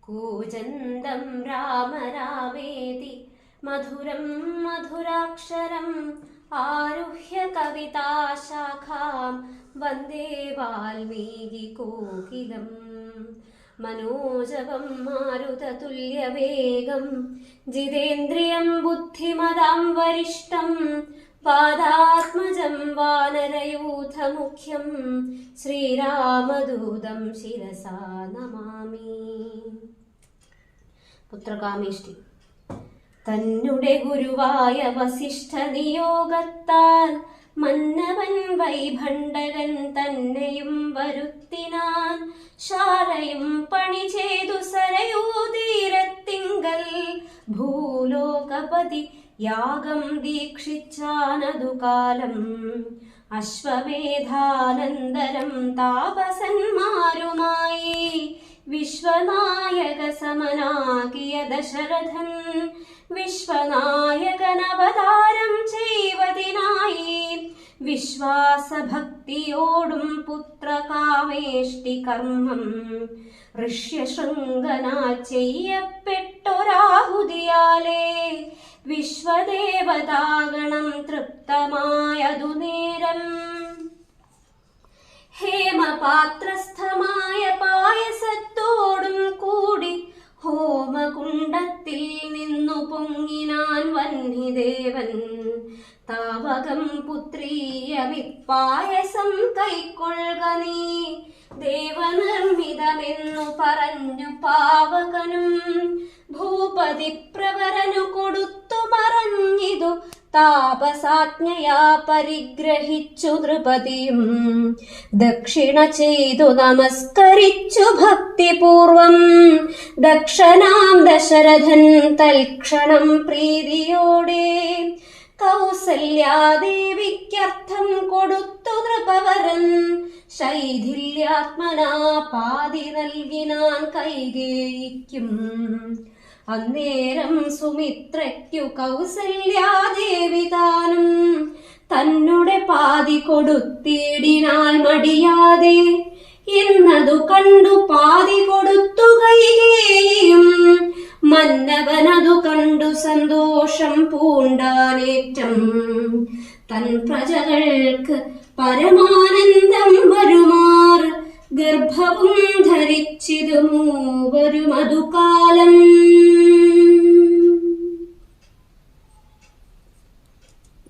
കൂജന്തം രാമ രാമേതി മധുരം മധുരാക്ഷരം ആരുഹ്യ കവിതാശാഖാം വന്ദേ വാൽമീകി കോകിലം. മനോജവം മാരുതതുല്യവേഗം ജിതേന്ദ്രിയം ബുദ്ധിമതാം വരിഷ്ഠം പാദാത്മജം വാനരയൂഥമുഖ്യം ശ്രീരാമദൂതം ശിരസാ നമാമി. പുത്രകാമേഷ്ടി. തന്നുടെ ഗുരുവായ വസിഷ്ഠ നിയോഗത്താൽ മന്നവൻ വൈഭണ്ഡകൻ തന്നെയും വരുത്തിനാൻ. ശാലയും പണി ചെയ്തു സരയൂതീരത്തിങ്കൽ ഭൂലോകപതി യാഗം ദീക്ഷിച്ചാനതു കാലം. അശ്വമേധാനന്തരം താപസന്മാരുമായി വിശ്വനായക സമനാകിയ ദശരഥൻ വിശ്വനായകനവതാരം ചെയ്വതിനായി വിശ്വാസഭക്തിയോടും പുത്രകാമേഷ്ടി കർമ്മം ഋഷ്യശൃംഗനാൽ ചെയ്യപ്പെട്ടൊരാഹുതിയാലേ വിശ്വദേവതാഗണം തൃപ്തമായതു നേരം. ഹേമപാത്രസ്ഥമായ പായസത്തോടും കൂടി ഹോമകുണ്ടത്തിൽ നിന്നു പൊങ്ങിനാൻ വഹ്നിദേവൻ. താവകം പുത്രീയമിപ്പായസം കൈക്കൊള്ളുക നീ ദേവനിർമ്മിതമെന്നു പറഞ്ഞു പാവകനും. ഭൂപതി പ്രവരനു കൊടുത്തു മറഞ്ഞിതു താപസാജ്ഞയാ പരിഗ്രഹിച്ചു നൃപതിയും. ദക്ഷിണ ചെയ്തു നമസ്കരിച്ചു ഭക്തിപൂർവം ദക്ഷനാം ദശരഥൻ തൽക്ഷണം പ്രീതിയോടെ. കൗസല്യാദേവിക്കർത്ഥം കൊടുത്തു നൃപവരൻ ശൈഥില്യാത്മനാ പാതി നൽകിനാൻ കൈകേയിക്കും. അന്നേരം സുമിത്രയ്ക്കു കൗസല്യാദേവി താനും തന്നുടെ പാതി കൊടുത്തിടിനാൽ മടിയാതെ. എന്നതു കണ്ടു പാതി കൊടുത്തു കൈകേയിയും മന്നവനതു കണ്ടു സന്തോഷം പൂണ്ടാനേറ്റം. തൻ പ്രജകൾക്ക് പരമാനന്ദം വരുമാർ ഗർഭവും ധരിച്ചിതു മൂവരും അതുകാലം.